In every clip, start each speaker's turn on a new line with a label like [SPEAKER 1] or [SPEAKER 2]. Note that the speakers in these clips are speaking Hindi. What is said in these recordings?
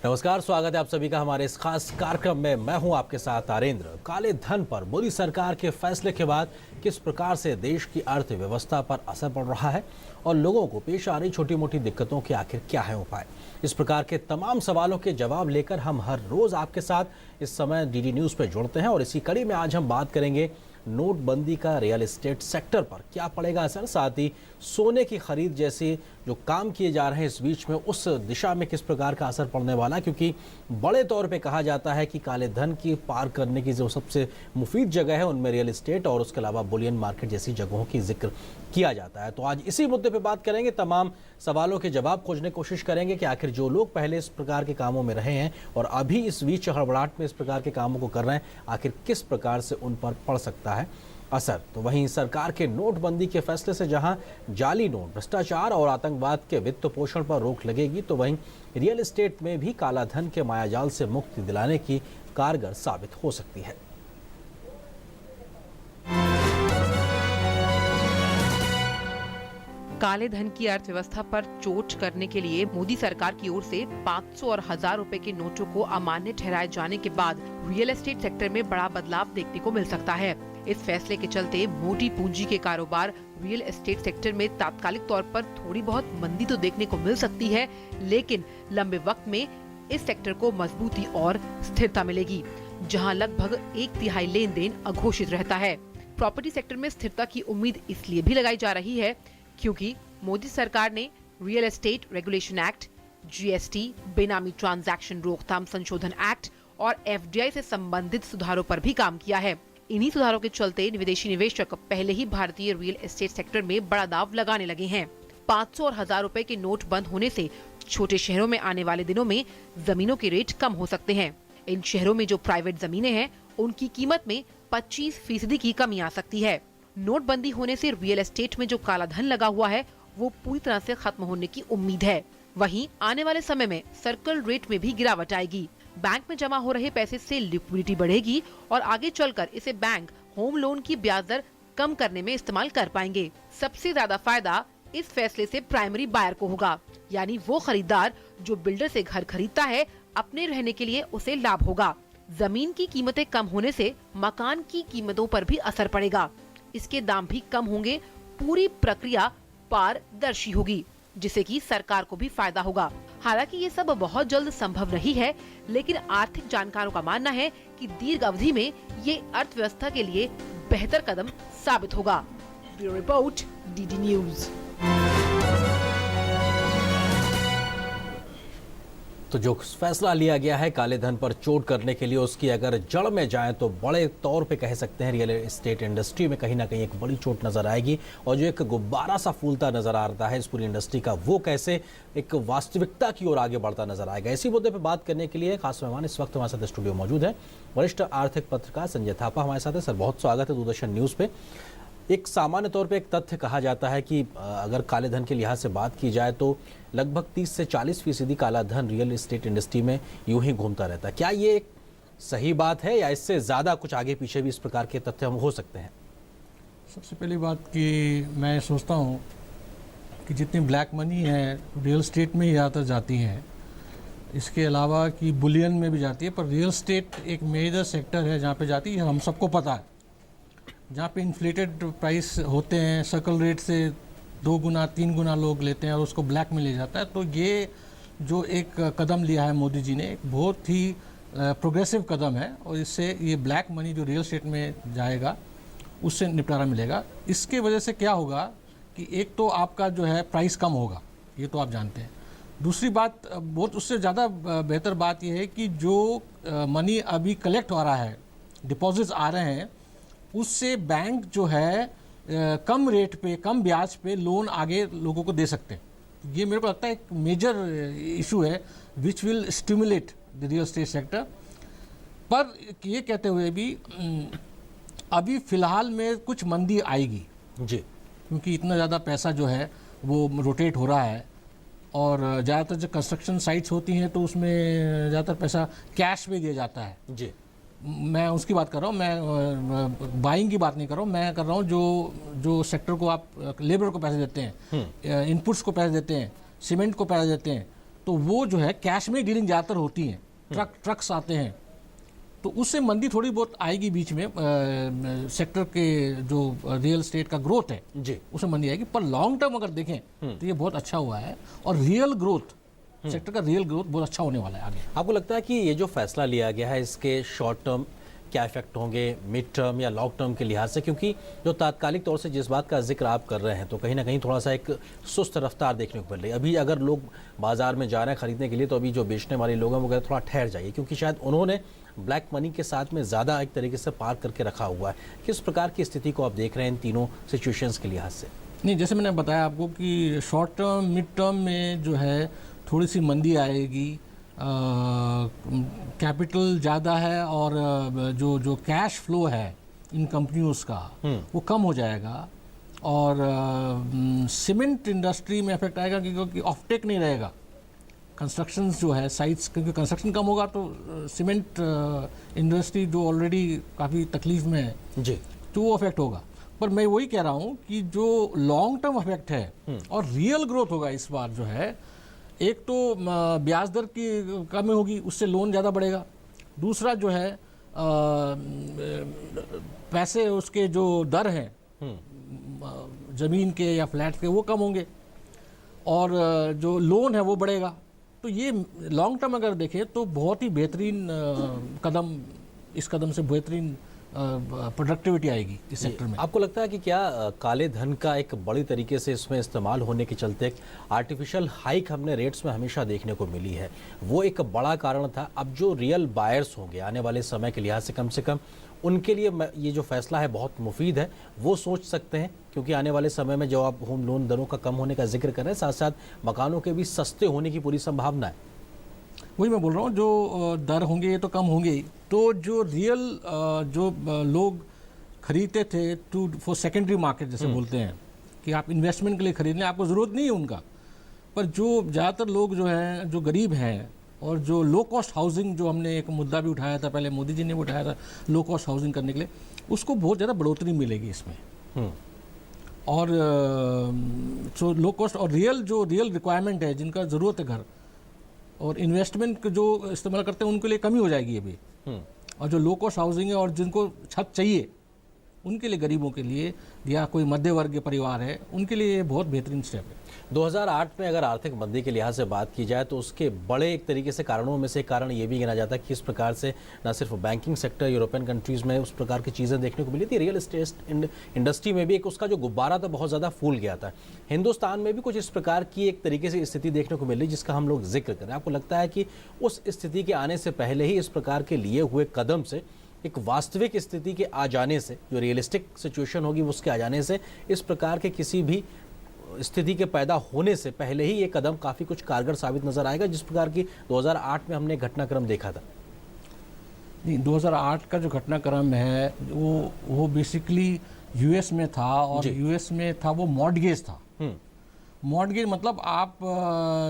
[SPEAKER 1] नमस्कार, स्वागत है आप सभी का हमारे इस खास कार्यक्रम में। मैं हूं आपके साथ आरेंद्र। काले धन पर मोदी सरकार के फैसले के बाद किस प्रकार से देश की अर्थव्यवस्था पर असर पड़ रहा है और लोगों को पेश आ रही छोटी मोटी दिक्कतों के आखिर क्या है उपाय, इस प्रकार के तमाम सवालों के जवाब लेकर हम हर रोज आपके साथ इस समय डीडी न्यूज पे जुड़ते हैं। और इसी कड़ी में आज हम बात करेंगे नोटबंदी का रियल एस्टेट सेक्टर पर क्या पड़ेगा असर, साथ ही सोने की खरीद जैसे जो काम किए जा रहे हैं इस बीच में उस दिशा में किस प्रकार का असर पड़ने वाला है। क्योंकि बड़े तौर पे कहा जाता है कि काले धन की पार करने की जो सबसे मुफीद जगह है उनमें रियल एस्टेट और उसके अलावा बुलियन मार्केट जैसी जगहों की जिक्र किया जाता है। तो आज इसी मुद्दे पे बात करेंगे, तमाम सवालों के जवाब खोजने की कोशिश करेंगे कि आखिर जो लोग पहले इस प्रकार के कामों में रहे हैं और अभी इस बीच हड़बड़ाहट में इस प्रकार के कामों को कर रहे हैं, आखिर किस प्रकार से उन पर पड़ सकता है असर। तो वहीं सरकार के नोटबंदी के फैसले से जहां जाली नोट, भ्रष्टाचार और आतंकवाद के वित्त पोषण पर रोक लगेगी, तो वहीं रियल एस्टेट में भी काला धन के मायाजाल से मुक्ति दिलाने की कारगर साबित हो सकती है।
[SPEAKER 2] काले धन की अर्थव्यवस्था पर चोट करने के लिए मोदी सरकार की ओर से 500 और 1000 रुपए के नोटों को अमान्य ठहराए जाने के बाद रियल एस्टेट सेक्टर में बड़ा बदलाव देखने को मिल सकता है। इस फैसले के चलते मोटी पूंजी के कारोबार रियल एस्टेट सेक्टर में तात्कालिक तौर पर थोड़ी बहुत मंदी तो देखने को मिल सकती है, लेकिन लंबे वक्त में इस सेक्टर को मजबूती और स्थिरता मिलेगी, जहां लगभग 1/3 लेन देन अघोषित रहता है। प्रॉपर्टी सेक्टर में स्थिरता की उम्मीद इसलिए भी लगाई जा रही है क्योंकि मोदी सरकार ने real estate regulation act, GST, बेनामी ट्रांजैक्शन रोकथाम संशोधन एक्ट और एफडीआई से संबंधित सुधारों पर भी काम किया है। इन्हीं सुधारों के चलते विदेशी निवेशक पहले ही भारतीय रियल एस्टेट सेक्टर में बड़ा दांव लगाने लगे हैं। 500 और 1000 रुपए के नोट बंद होने से छोटे शहरों में आने वाले दिनों में जमीनों के रेट कम हो सकते हैं। इन शहरों में जो प्राइवेट जमीनें हैं उनकी कीमत में 25% की कमी आ सकती है। नोटबंदी होने से रियल एस्टेट में जो काला धन लगा हुआ है वो पूरी तरह से खत्म होने की उम्मीद है। वहीं आने वाले समय में सर्कल रेट में भी गिरावट आएगी। बैंक में जमा हो रहे पैसे से लिक्विडिटी बढ़ेगी और आगे चलकर इसे बैंक होम लोन की ब्याज दर कम करने में इस्तेमाल कर पाएंगे। सबसे ज्यादा फायदा इस फैसले से प्राइमरी बायर को होगा, यानी वो खरीदार जो बिल्डर से घर खरीदता है, अपने रहने के लिए उसे लाभ होगा। जमीन की कीमतें कम होने से मकान की कीमतों पर भी असर पड़ेगा, इसके दाम भी कम होंगे। पूरी प्रक्रिया पारदर्शी होगी, जिससे कि सरकार को भी फायदा होगा। हालांकि ये सब बहुत जल्द संभव नहीं है, लेकिन आर्थिक जानकारों का मानना है कि दीर्घ अवधि में ये अर्थव्यवस्था के लिए बेहतर कदम साबित होगा। Bureau report, DD news.
[SPEAKER 1] तो जो फैसला लिया गया है काले धन पर चोट करने के लिए, उसकी अगर जड़ में जाएं तो बड़े तौर पे कह सकते हैं रियल एस्टेट इंडस्ट्री में कहीं ना कहीं एक बड़ी चोट नजर आएगी। और जो एक गुब्बारा सा फूलता नजर आ रहा है इस पूरी इंडस्ट्री का, वो कैसे एक वास्तविकता की ओर आगे बढ़ता नजर आएगा। इसी मुद्दे पर बात करने के लिए खास मेहमान इस वक्त हमारे साथ स्टूडियो मौजूद है। वरिष्ठ आर्थिक पत्रकार संजय थापा हमारे साथ है। सर, बहुत स्वागत है दूरदर्शन न्यूज पे। एक सामान्य तौर पे एक तथ्य कहा जाता है कि अगर काले धन के लिहाज से बात की जाए तो लगभग 30 से 40% काला धन रियल एस्टेट इंडस्ट्री में यूं ही घूमता रहता है। क्या ये एक सही बात है या इससे ज़्यादा कुछ आगे पीछे भी इस प्रकार के तथ्य हम हो सकते हैं?
[SPEAKER 3] सबसे पहली बात कि मैं सोचता हूँ कि जितनी ब्लैक मनी है रियल एस्टेट में ही ज़्यादातर जाती हैं, इसके अलावा कि बुलियन में भी जाती है, पर रियल एस्टेट एक मेजर सेक्टर है जहाँ पे जाती है। हम सबको पता है, जहाँ पे इन्फ्लेटेड प्राइस होते हैं, सर्कल रेट से 2 गुना 3 गुना लोग लेते हैं और उसको ब्लैक में ले जाता है। तो ये जो एक कदम लिया है मोदी जी ने, एक बहुत ही प्रोग्रेसिव कदम है और इससे ये ब्लैक मनी जो रियल एस्टेट में जाएगा उससे निपटारा मिलेगा। इसके वजह से क्या होगा कि एक तो आपका जो है प्राइस कम होगा, ये तो आप जानते हैं। दूसरी बात, बहुत उससे ज़्यादा बेहतर बात यह है कि जो मनी अभी कलेक्ट हो रहा है, डिपॉजिट्स आ रहे हैं, उससे बैंक जो है कम रेट पे, कम ब्याज पे लोन आगे लोगों को दे सकते हैं। ये मेरे को लगता है एक मेजर इशू है which will stimulate the real estate sector. पर ये कहते हुए भी अभी फ़िलहाल में कुछ मंदी आएगी
[SPEAKER 1] जी,
[SPEAKER 3] क्योंकि इतना ज़्यादा पैसा जो है वो रोटेट हो रहा है और ज़्यादातर जो कंस्ट्रक्शन साइट्स होती हैं तो उसमें ज़्यादातर पैसा कैश में दिया जाता है
[SPEAKER 1] जी।
[SPEAKER 3] मैं उसकी बात कर रहा हूँ, मैं बाइंग की बात नहीं कर रहा हूँ। मैं कर रहा हूँ जो सेक्टर को आप लेबर को पैसे देते हैं, इनपुट्स को पैसे देते हैं, सीमेंट को पैसे देते हैं, तो तो वो जो है कैश में डीलिंग ज़्यादातर होती हैं, ट्रक्स आते हैं, तो उससे मंदी थोड़ी बहुत आएगी बीच में, सेक्टर के जो रियल एस्टेट का ग्रोथ है
[SPEAKER 1] जी,
[SPEAKER 3] उसमें मंदी आएगी, पर लॉन्ग टर्म अगर देखें तो ये बहुत अच्छा हुआ है और रियल ग्रोथ, सेक्टर का रियल ग्रोथ बहुत अच्छा होने वाला है आगे।
[SPEAKER 1] आपको लगता है कि ये जो फैसला लिया गया है इसके शॉर्ट टर्म क्या इफेक्ट होंगे, मिड टर्म या लॉन्ग टर्म के लिहाज से, क्योंकि जो तात्कालिक तौर से जिस बात का जिक्र आप कर रहे हैं तो कहीं ना कहीं थोड़ा सा एक सुस्त रफ्तार देखने को मिल रही है। अभी अगर लोग बाजार में जा रहे हैं खरीदने के लिए तो अभी जो बेचने वाले लोग हैं वो कहते हैं थोड़ा ठहर जाइए, क्योंकि शायद उन्होंने ब्लैक मनी के साथ में ज़्यादा एक तरीके से पार करके रखा हुआ है। किस प्रकार की स्थिति को आप देख रहे हैं इन तीनों सिचुएशंस के लिहाज से?
[SPEAKER 3] नहीं, जैसे मैंने बताया आपको कि शॉर्ट टर्म मिड टर्म में जो है थोड़ी सी मंदी आएगी, कैपिटल ज़्यादा है और जो कैश फ्लो है इन कंपनियों का वो कम हो जाएगा और सीमेंट इंडस्ट्री में इफेक्ट आएगा क्योंकि ऑफटेक नहीं रहेगा। कंस्ट्रक्शन जो है साइट्स, क्योंकि कंस्ट्रक्शन कम होगा तो सीमेंट इंडस्ट्री जो ऑलरेडी काफ़ी तकलीफ में है
[SPEAKER 1] जी,
[SPEAKER 3] तो वो अफेक्ट होगा। पर मैं वही कह रहा हूँ कि जो लॉन्ग टर्म इफेक्ट है और रियल ग्रोथ होगा इस बार जो है, एक तो ब्याज दर की कमी होगी, उससे लोन ज़्यादा बढ़ेगा। दूसरा जो है पैसे उसके जो दर हैं ज़मीन के या फ्लैट के वो कम होंगे और जो लोन है वो बढ़ेगा। तो ये लॉन्ग टर्म अगर देखें तो बहुत ही बेहतरीन कदम, इस कदम से बेहतरीन प्रोडक्टिविटी आएगी इस सेक्टर में।
[SPEAKER 1] आपको लगता है कि क्या काले धन का एक बड़ी तरीके से इसमें इस्तेमाल होने के चलते एक आर्टिफिशियल हाइक हमने रेट्स में हमेशा देखने को मिली है, वो एक बड़ा कारण था? अब जो रियल बायर्स होंगे आने वाले समय के लिहाज से कम उनके लिए ये जो फैसला है बहुत मुफीद है, वो सोच सकते हैं, क्योंकि आने वाले समय में जो आप होम लोन दरों का कम होने का जिक्र कर रहे हैं, साथ साथ मकानों के भी सस्ते होने की पूरी संभावना है।
[SPEAKER 3] वही मैं बोल रहा हूँ, जो दर होंगे ये तो कम होंगे ही, तो जो रियल जो लोग खरीदते थे फॉर सेकेंडरी मार्केट जैसे बोलते हैं कि आप इन्वेस्टमेंट के लिए खरीदने, आपको ज़रूरत नहीं है उनका, पर जो ज़्यादातर लोग जो हैं जो गरीब हैं और जो लो कॉस्ट हाउसिंग, जो हमने एक मुद्दा भी उठाया था, पहले मोदी जी ने भी उठाया था लो कॉस्ट हाउसिंग करने के लिए, उसको बहुत ज़्यादा बढ़ोतरी मिलेगी इसमें। और जो लो कॉस्ट और जो रियल रिक्वायरमेंट है, जिनका ज़रूरत है घर और इन्वेस्टमेंट जो इस्तेमाल करते हैं, उनके लिए कमी हो जाएगी अभी। और जो लो कॉस्ट हाउसिंग है और जिनको छत चाहिए उनके लिए, गरीबों के लिए या कोई मध्य वर्ग के परिवार है उनके लिए ये बहुत बेहतरीन स्टेप है।
[SPEAKER 1] 2008 में अगर आर्थिक मंदी के लिहाज से बात की जाए तो उसके बड़े एक तरीके से कारणों में से एक कारण ये भी गिना जाता है कि इस प्रकार से न सिर्फ बैंकिंग सेक्टर यूरोपियन कंट्रीज़ में उस प्रकार की चीज़ें देखने को मिली थी, रियल एस्टेट इंडस्ट्री में भी एक उसका जो गुब्बारा था बहुत ज़्यादा फूल गया था। हिंदुस्तान में भी कुछ इस प्रकार की एक तरीके से स्थिति देखने को मिली जिसका हम लोग जिक्र करें। आपको लगता है कि उस स्थिति के आने से पहले ही इस प्रकार के लिए हुए कदम से एक वास्तविक स्थिति के आ जाने से, जो रियलिस्टिक सिचुएशन होगी उसके आ जाने से, इस प्रकार के किसी भी स्थिति के पैदा होने से पहले ही ये कदम काफ़ी कुछ कारगर साबित नजर आएगा, जिस प्रकार की 2008 में हमने घटनाक्रम देखा था?
[SPEAKER 3] नहीं, 2008 का जो घटनाक्रम है वो बेसिकली यूएस में था और यूएस में था वो मॉर्टगेज था। मॉर्टगेज मतलब आप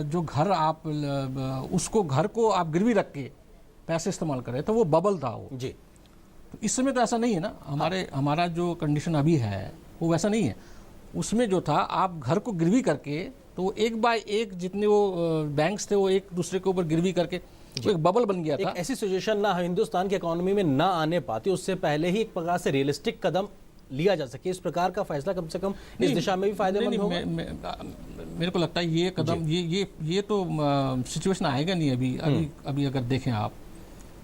[SPEAKER 3] जो घर, आप उसको घर को आप गिरवी रख के पैसे इस्तेमाल कर रहे थे, वो बबल था वो जी। तो इस समय तो ऐसा नहीं है ना, हमारा जो कंडीशन अभी है वो वैसा नहीं है। उसमें जो था आप घर को गिरवी करके, तो एक बाय एक जितने वो बैंक्स थे वो एक दूसरे के ऊपर गिरवी करके तो एक बबल बन गया था।
[SPEAKER 1] एक ऐसी सिचुएशन ना हिंदुस्तान की इकोनॉमी में ना आने पाती, उससे पहले ही एक प्रकार से रियलिस्टिक कदम लिया जा सके। इस प्रकार का फैसला कम से कम इस दिशा में भी फायदेमंद होगा।
[SPEAKER 3] मेरे को लगता है ये कदम ये तो सिचुएशन आएगा नहीं अभी अगर देखें आप,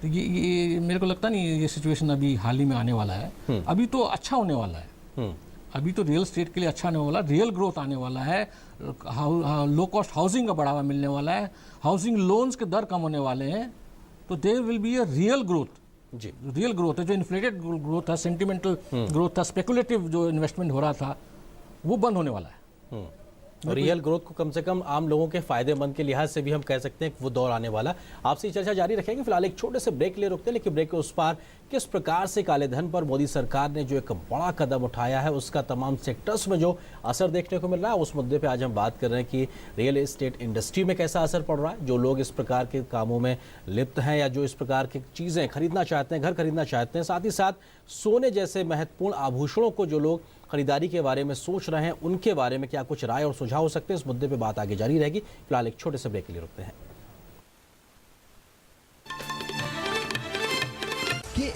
[SPEAKER 3] तो ये मेरे को लगता नहीं ये सिचुएशन अभी हाल ही में आने वाला है। अभी तो अच्छा होने वाला है, अभी तो रियल एस्टेट के लिए अच्छा होने वाला, रियल ग्रोथ आने वाला है, लो कॉस्ट हाउसिंग का बढ़ावा मिलने वाला है, हाउसिंग लोन्स के दर कम होने वाले हैं, तो there will be a real growth जी। रियल ग्रोथ है, जो इन्फ्लेटेड ग्रोथ था, सेंटिमेंटल ग्रोथ था, स्पेकुलेटिव जो इन्वेस्टमेंट हो रहा था, वो बंद होने वाला है।
[SPEAKER 1] रियल ग्रोथ को कम से कम आम लोगों के फायदेमंद के लिहाज से भी हम कह सकते हैं कि वो दौर आने वाला। आपसे चर्चा जारी रखेंगे, फिलहाल एक छोटे से ब्रेक ले रुकते हैं, लेकिन ब्रेक के उस पार किस प्रकार से काले धन पर मोदी सरकार ने जो एक बड़ा कदम उठाया है उसका तमाम सेक्टर्स में जो असर देखने को मिल रहा है, उस मुद्दे पे आज हम बात कर रहे हैं कि रियल एस्टेट इंडस्ट्री में कैसा असर पड़ रहा है। जो लोग इस प्रकार के कामों में लिप्त हैं या जो इस प्रकार की चीज़ें खरीदना चाहते हैं, घर खरीदना चाहते हैं, साथ ही साथ सोने जैसे महत्वपूर्ण आभूषणों को जो लोग खरीदारी के बारे में सोच रहे हैं, उनके बारे में क्या कुछ राय और सुझाव हो सकते हैं, इस मुद्दे पे बात आगे जारी रहेगी। फिलहाल एक छोटे से ब्रेक के लिए रुकते हैं।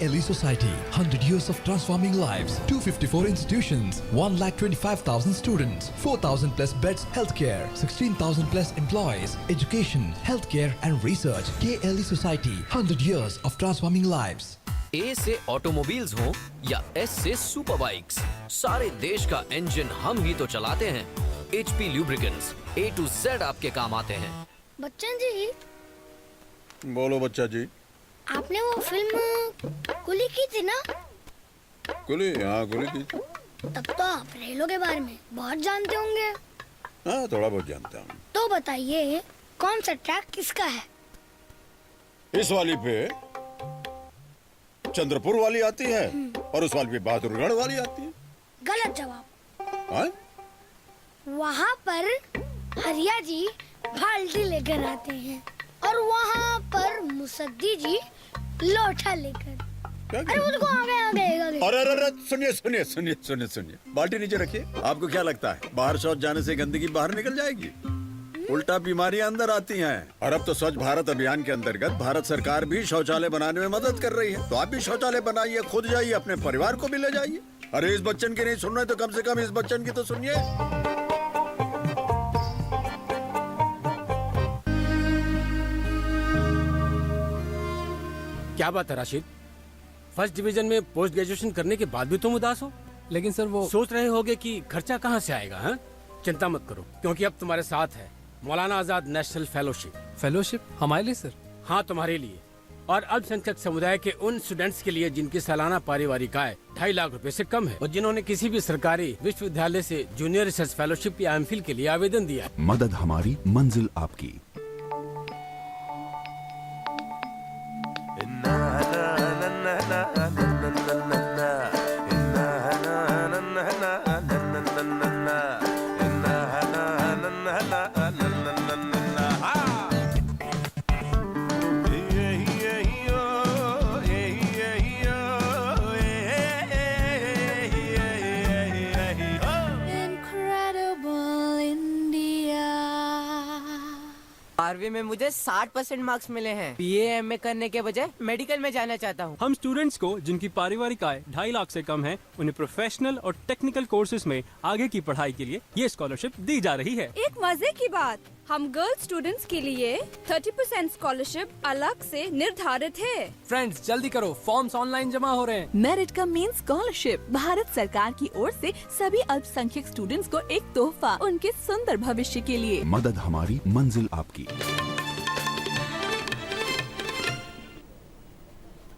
[SPEAKER 4] KLE Society, 100 years of transforming lives. 254 institutions, 1,25,000 students, 4,000 plus beds, healthcare, 16,000 plus employees, education, healthcare and research. KLE Society, 100 years of transforming lives.
[SPEAKER 5] ए से ऑटोमोबाइल्स हो या एस से सुपर बाइक्स, सारे देश का इंजन हम ही तो चलाते हैं। HP lubricants A to Z आपके काम आते हैं।
[SPEAKER 6] बच्चन जी,
[SPEAKER 7] बोलो बच्चा जी।
[SPEAKER 6] आपने वो फिल्म कुली की थी ना?
[SPEAKER 7] कुली? हाँ कुली की।
[SPEAKER 6] तब तो आप रेलों के बारे में बहुत जानते होंगे।
[SPEAKER 7] हाँ थोड़ा बहुत जानता हूँ।
[SPEAKER 6] तो बताइए कौन सा ट्रैक किसका है?
[SPEAKER 7] इस वाली पे चंद्रपुर वाली आती है और उस वाली पे बहादुरगढ़ वाली आती है।
[SPEAKER 6] गलत जवाब।
[SPEAKER 7] हाँ?
[SPEAKER 6] वहाँ पर हरिया जी बाल्टी लेकर आते हैं और वहाँ पर मुसद्दी जी लोटा लेकर। अरे वो देखो आगे।
[SPEAKER 7] अरे सुनिए। बाल्टी नीचे रखिए। आपको क्या लगता है बाहर शौच जाने से गंदगी बाहर निकल जाएगी? उल्टा बीमारियां अंदर आती हैं। और अब तो स्वच्छ भारत अभियान के अंतर्गत भारत सरकार भी शौचालय बनाने में मदद कर रही है। तो आप भी शौचालय बनाइए, खुद जाइए, अपने परिवार को भी ले जाइए। अरे इस बच्चन की नहीं सुन रहे तो कम से कम इस बच्चन की तो सुनिए।
[SPEAKER 8] क्या बात है राशिद, फर्स्ट डिवीजन में पोस्ट ग्रेजुएशन करने के बाद भी तुम उदास हो? लेकिन सर वो सोच रहे होगे कि खर्चा कहाँ से आएगा? हाँ, चिंता मत करो, क्योंकि अब तुम्हारे साथ है मौलाना आजाद नेशनल फेलोशिप हमारे लिए सर? हाँ तुम्हारे लिए, और अल्पसंख्यक समुदाय के उन स्टूडेंट्स के लिए जिनकी सालाना पारिवारिक आय 2.5 लाख रुपए से कम है और जिन्होंने किसी भी सरकारी विश्वविद्यालय से जूनियर रिसर्च फेलोशिप या एमफिल के लिए आवेदन दिया है।
[SPEAKER 9] मदद हमारी, मंजिल आपकी।
[SPEAKER 10] बारहवीं में मुझे 60% मार्क्स मिले हैं। BA करने के बजाय मेडिकल में जाना चाहता हूँ।
[SPEAKER 11] हम स्टूडेंट्स को जिनकी पारिवारिक आय 2.5 लाख से कम है, उन्हें प्रोफेशनल और टेक्निकल कोर्सेज में आगे की पढ़ाई के लिए ये स्कॉलरशिप दी जा रही है।
[SPEAKER 12] एक मजे की बात, हम गर्ल्स स्टूडेंट्स के लिए 30% स्कॉलरशिप अलग से निर्धारित है।
[SPEAKER 8] फ्रेंड्स जल्दी करो, फॉर्म्स ऑनलाइन जमा हो रहे हैं।
[SPEAKER 12] मेरिट का मेन स्कॉलरशिप भारत सरकार की ओर से सभी अल्पसंख्यक स्टूडेंट्स को एक तोहफा उनके सुंदर भविष्य के लिए।
[SPEAKER 9] मदद हमारी, मंजिल आपकी।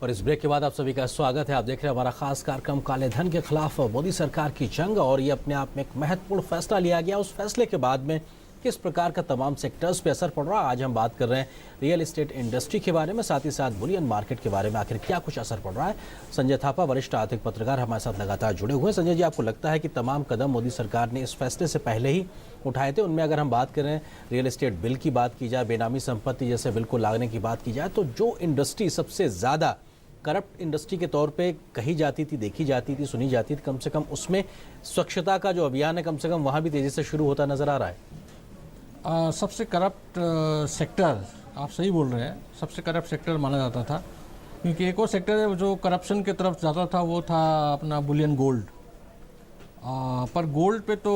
[SPEAKER 1] और इस ब्रेक के बाद आप सभी का स्वागत है। आप देख रहे हैं हमारा खास कार्यक्रम काले धन के खिलाफ मोदी सरकार की जंग, और ये अपने आप में एक महत्वपूर्ण फैसला लिया गया। उस फैसले के बाद में किस प्रकार का तमाम सेक्टर्स पे असर पड़ रहा है, आज हम बात कर रहे हैं रियल एस्टेट इंडस्ट्री के बारे में, साथ ही साथ बुलियन मार्केट के बारे में, आखिर क्या कुछ असर पड़ रहा है। संजय थापा, वरिष्ठ आर्थिक पत्रकार, हमारे साथ लगातार जुड़े हुए हैं। संजय जी, आपको लगता है कि तमाम कदम मोदी सरकार ने इस फैसले से पहले ही उठाए थे? उनमें अगर हम बात करें रियल एस्टेट बिल की बात की जाए, बेनामी संपत्ति जैसे बिल को लाने की बात की जाए, तो जो इंडस्ट्री सबसे ज़्यादा करप्ट इंडस्ट्री के तौर पे कही जाती थी, देखी जाती थी, सुनी जाती थी, कम से कम उसमें स्वच्छता का जो अभियान है कम से कम वहाँ भी तेज़ी से शुरू होता नज़र आ रहा है।
[SPEAKER 3] सबसे करप्ट सेक्टर, आप सही बोल रहे हैं, सबसे करप्ट सेक्टर माना जाता था, क्योंकि एक और सेक्टर है जो करप्शन की तरफ जाता था, वो था अपना बुलियन गोल्ड। पर गोल्ड पे तो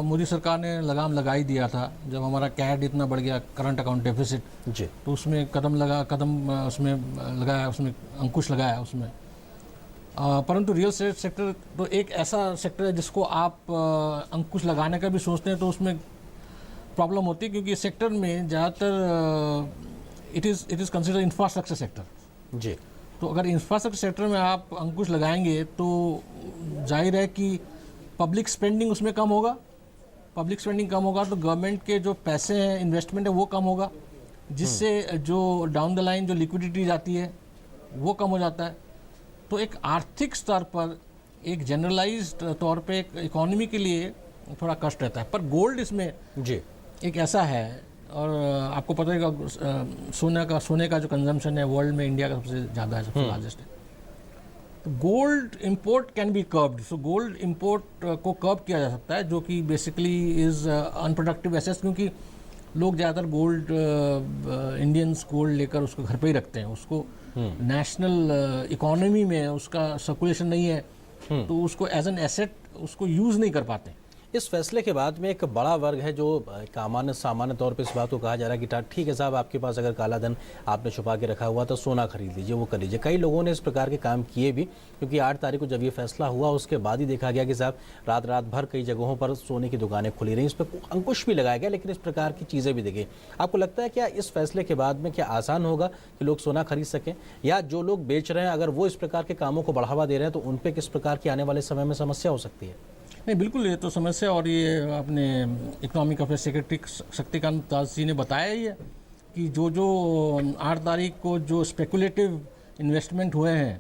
[SPEAKER 3] मोदी सरकार ने लगाम लगा ही दिया था। जब हमारा कैड इतना बढ़ गया, करंट अकाउंट डेफिसिट जी, तो उसमें कदम उसमें लगाया, उसमें अंकुश लगाया उसमें। परंतु रियल एस्टेट सेक्टर तो एक ऐसा सेक्टर है जिसको आप अंकुश लगाने का भी सोचते हैं तो उसमें प्रॉब्लम होती है, क्योंकि इस सेक्टर में ज़्यादातर it is consider infrastructure sector जी। तो अगर इंफ्रास्ट्रक्चर सेक्टर में आप अंकुश लगाएंगे तो जाहिर है कि पब्लिक स्पेंडिंग उसमें कम होगा। पब्लिक स्पेंडिंग कम होगा तो गवर्नमेंट के जो पैसे हैं, इन्वेस्टमेंट है, वो कम होगा, जिससे जो डाउन द लाइन जो लिक्विडिटी जाती है वो कम हो जाता है। तो एक आर्थिक स्तर पर, एक जनरलाइज्ड तौर पे एक इकोनॉमी के लिए थोड़ा कष्ट रहता है। पर गोल्ड इसमें जी एक ऐसा है, और आपको पता है सोने का जो कंजम्पशन है वर्ल्ड में इंडिया का सबसे ज़्यादा है, सबसे लार्जेस्ट है। तो gold import can be curved. So gold import को कर्ब किया जा सकता है, जो कि बेसिकली इज़ अनप्रोडक्टिव एसेट्स, क्योंकि लोग ज़्यादातर गोल्ड, इंडियंस गोल्ड लेकर उसको घर पे ही रखते हैं, उसको नेशनल इकोनॉमी में उसका सर्कुलेशन नहीं है, तो उसको एज एन एसेट उसको यूज़ नहीं कर पाते।
[SPEAKER 1] इस फैसले के बाद में एक बड़ा वर्ग है जो सामान्य तौर पे इस बात को कहा जा रहा है कि ठीक है साहब, आपके पास अगर काला धन आपने छुपा के रखा हुआ तो सोना खरीद लीजिए, वो कर लीजिए। कई लोगों ने इस प्रकार के काम किए भी, क्योंकि 8 तारीख को जब ये फैसला हुआ उसके बाद ही देखा गया कि साहब रात भर कई जगहों पर सोने की दुकानें खुली रहीं, इस पर अंकुश भी लगाया गया, लेकिन इस प्रकार की चीज़ें भी देखी। आपको लगता है क्या इस फैसले के बाद में क्या आसान होगा कि लोग सोना खरीद सकें, या जो लोग बेच रहे हैं अगर वो इस प्रकार के कामों को बढ़ावा दे रहे हैं तो उन पर किस प्रकार की आने वाले समय में समस्या हो सकती है?
[SPEAKER 3] नहीं, बिल्कुल ये तो समस्या, और ये अपने economic affair secretary Shaktikanta Das ji ने बताया ही है कि जो 8 तारीख को जो स्पेकुलेटिव इन्वेस्टमेंट हुए हैं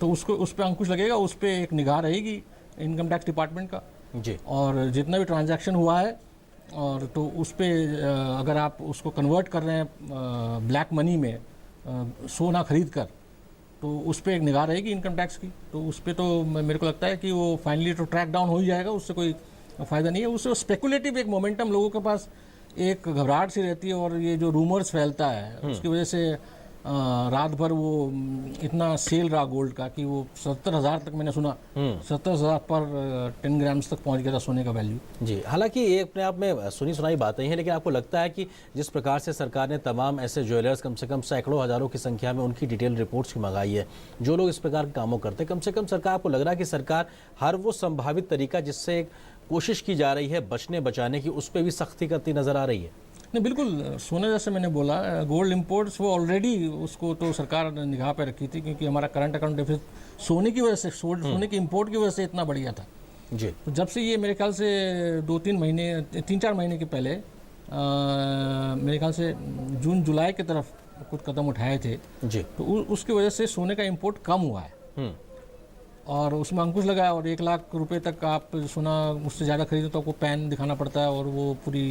[SPEAKER 3] तो उसको उस पर अंकुश लगेगा, उस पर एक निगाह रहेगी इनकम टैक्स डिपार्टमेंट का
[SPEAKER 1] जी।
[SPEAKER 3] और जितना भी ट्रांजैक्शन हुआ है और तो उस पर अगर आप उसको कन्वर्ट कर रहे हैं ब्लैक मनी में सोना खरीद कर, तो उस पर एक निगाह रहेगी इनकम टैक्स की। तो उस पर तो मेरे को लगता है कि वो फाइनली तो ट्रैक डाउन हो ही जाएगा, उससे कोई फ़ायदा नहीं है। उससे स्पेकुलेटिव एक मोमेंटम लोगों के पास एक घबराहट सी रहती है, और ये जो रूमर्स फैलता है उसकी वजह से रात भर वो इतना सेल रहा गोल्ड का कि वो 70,000 तक मैंने सुना, 70,000 पर 10 ग्राम्स तक पहुंच गया था सोने का वैल्यू।
[SPEAKER 1] जी, हालांकि ये अपने आप में सुनी सुनाई बातें हैं, लेकिन आपको लगता है कि जिस प्रकार से सरकार ने तमाम ऐसे ज्वेलर्स, कम से कम सैकड़ों हज़ारों की संख्या में उनकी डिटेल रिपोर्ट्स की मंगाई है, जो लोग इस प्रकार के कामों करते हैं, कम से कम सरकार को लग रहा है कि सरकार हर वो संभावित तरीका जिससे कोशिश की जा रही है बचने बचाने की, उस पर भी सख्ती करती नजर आ रही है?
[SPEAKER 3] नहीं, बिल्कुल सोना, जैसे मैंने बोला, गोल्ड इंपोर्ट्स वो ऑलरेडी उसको तो सरकार ने निगाह पे रखी थी, क्योंकि हमारा करंट अकाउंट डेफिसिट सोने की वजह से, सोने के इंपोर्ट की वजह से इतना बढ़ गया था
[SPEAKER 1] जी।
[SPEAKER 3] तो जब से ये मेरे ख्याल से 3-4 महीने के पहले मेरे ख्याल से जून जुलाई की तरफ कुछ कदम उठाए थे
[SPEAKER 1] जी,
[SPEAKER 3] तो उसकी वजह से सोने का इंपोर्ट कम हुआ है और उसमें अंकुश लगाया, और 1 लाख रुपए तक आप सोना उससे ज़्यादा खरीदो तो आपको पैन दिखाना पड़ता है, और वो पूरी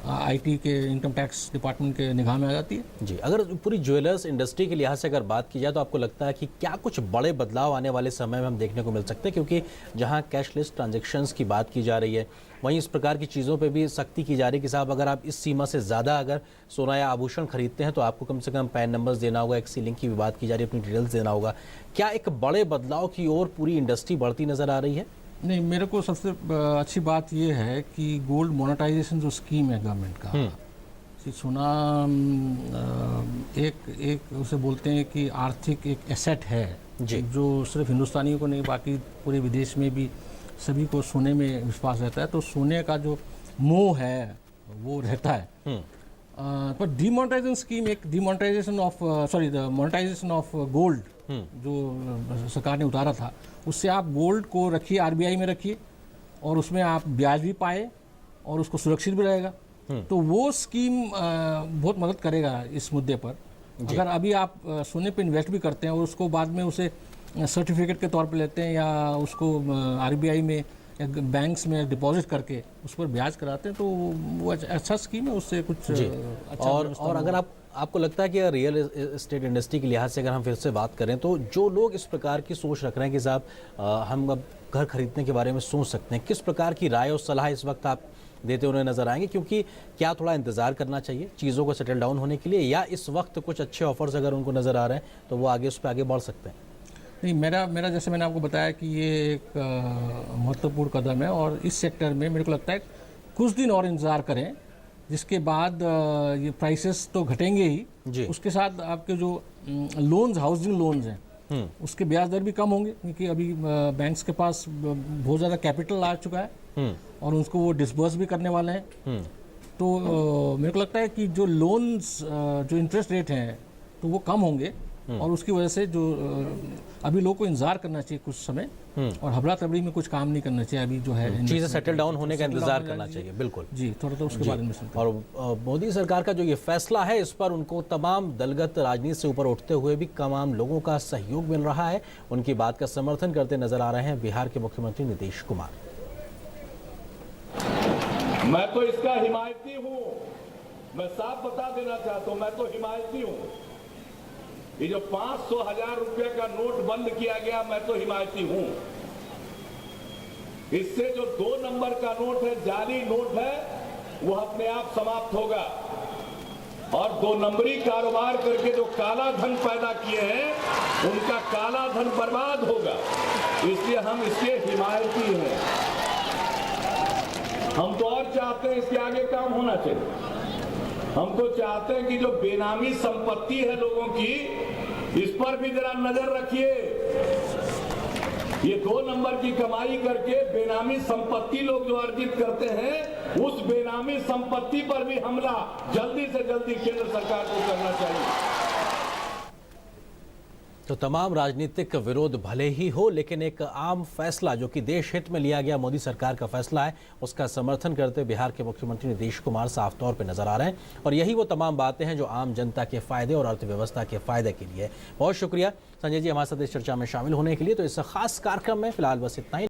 [SPEAKER 3] आईटी के इनकम टैक्स डिपार्टमेंट के निगाह में आ जाती है
[SPEAKER 1] जी। अगर पूरी ज्वेलर्स इंडस्ट्री के लिहाज से अगर बात की जाए तो आपको लगता है कि क्या कुछ बड़े बदलाव आने वाले समय में हम देखने को मिल सकते हैं, क्योंकि जहां कैशलेस ट्रांजैक्शंस की बात की जा रही है, वहीं इस प्रकार की चीज़ों पे भी सख्ती की जा रही है कि साहब अगर आप इस सीमा से ज़्यादा अगर सोना या आभूषण खरीदते हैं तो आपको कम से कम पैन नंबर्स देना होगा, एक सीलिंग की भी बात की जा रही है, अपनी डिटेल्स देना होगा। क्या एक बड़े बदलाव की ओर पूरी इंडस्ट्री बढ़ती नज़र आ रही है?
[SPEAKER 3] नहीं, मेरे को सबसे अच्छी बात यह है कि गोल्ड मोनेटाइजेशन जो स्कीम है गवर्नमेंट का, सोना एक उसे बोलते हैं कि आर्थिक एक एसेट है जो सिर्फ हिंदुस्तानियों को नहीं, बाकी पूरे विदेश में भी सभी को सोने में विश्वास रहता है, तो सोने का जो मोह है वो रहता है। पर डिमोनेटाइजेशन स्कीम, एक demonetisation of the monetisation of gold जो सरकार ने उतारा था, उससे आप गोल्ड को रखिए, आरबीआई में रखिए, और उसमें आप ब्याज भी पाए और उसको सुरक्षित भी रहेगा। तो वो स्कीम बहुत मदद करेगा इस मुद्दे पर। अगर अभी आप सोने पे इन्वेस्ट भी करते हैं और उसको बाद में उसे सर्टिफिकेट के तौर पे लेते हैं या उसको आरबीआई में बैंक्स में डिपॉजिट करके उस पर ब्याज कराते हैं, तो वो अच्छा स्कीम है, उससे कुछ अच्छा।
[SPEAKER 1] और अगर आपको लगता है कि रियल एस्टेट इंडस्ट्री के लिहाज से अगर हम फिर से बात करें तो जो लोग इस प्रकार की सोच रख रहे हैं कि साहब हम अब घर खरीदने के बारे में सोच सकते हैं, किस प्रकार की राय और सलाह इस वक्त आप देते हुए नजर आएंगे? क्योंकि क्या थोड़ा इंतजार करना चाहिए चीज़ों को सेटल डाउन होने के लिए, या इस वक्त कुछ अच्छे ऑफर्स अगर उनको नज़र आ रहे हैं तो वो उस पर आगे बढ़ सकते हैं?
[SPEAKER 3] नहीं, मेरा जैसे मैंने आपको बताया कि ये एक महत्वपूर्ण कदम है, और इस सेक्टर में मेरे को लगता है कुछ दिन और इंतज़ार करें, जिसके बाद ये प्राइसेस तो घटेंगे ही, उसके साथ आपके जो लोन्स, हाउसिंग लोन्स हैं, उसके ब्याज दर भी कम होंगे, क्योंकि अभी बैंक्स के पास बहुत ज़्यादा कैपिटल आ चुका है और उसको वो डिसबर्स भी करने वाले हैं। तो मेरे को लगता है कि जो लोन्स, जो इंटरेस्ट रेट हैं, तो वो कम होंगे, और उसकी वजह से जो अभी लोगों को इंतजार करना चाहिए कुछ समय, और हबड़ा तबड़ी में कुछ काम नहीं करना चाहिए, अभी जो है
[SPEAKER 1] चीज़ें सेटल डाउन होने का इंतजार करना चाहिए। बिल्कुल जी,
[SPEAKER 3] थोड़ा तो उसके बारे में सुनते हैं।
[SPEAKER 1] और मोदी सरकार का जो ये फैसला है, इस पर उनको तमाम दलगत राजनीति से ऊपर उठते हुए भी तमाम लोगों का सहयोग मिल रहा है। उनकी बात का समर्थन करते नजर आ रहे हैं बिहार के मुख्यमंत्री नीतीश कुमार।
[SPEAKER 13] मैं तो इसका हिमायती हूँ, मैं साफ बता देना चाहता हूँ, मैं तो हिमायती हूँ। ये जो 500,000 रुपये का नोट बंद किया गया, मैं तो हिमायती हूं। इससे जो 2 नंबर का नोट है, जाली नोट है, वो अपने आप समाप्त होगा और 2 नंबरी कारोबार करके जो काला धन पैदा किए हैं उनका काला धन बर्बाद होगा। इसलिए हम इसके हिमायती हैं। हम तो और चाहते हैं इसके आगे काम होना चाहिए। हम तो चाहते हैं कि जो बेनामी संपत्ति है लोगों की, इस पर भी जरा नजर रखिए। ये 2 नंबर की कमाई करके बेनामी संपत्ति लोग जो अर्जित करते हैं, उस बेनामी संपत्ति पर भी हमला जल्दी से जल्दी केंद्र सरकार को करना चाहिए।
[SPEAKER 1] तो तमाम राजनीतिक विरोध भले ही हो, लेकिन एक आम फैसला जो कि देश हित में लिया गया मोदी सरकार का फैसला है, उसका समर्थन करते बिहार के मुख्यमंत्री नीतीश कुमार साफ तौर पे नजर आ रहे हैं। और यही वो तमाम बातें हैं जो आम जनता के फायदे और अर्थव्यवस्था के फायदे के लिए। बहुत शुक्रिया संजय जी हमारे साथ इस चर्चा में शामिल होने के लिए। तो इस खास कार्यक्रम में फिलहाल बस इतना ही।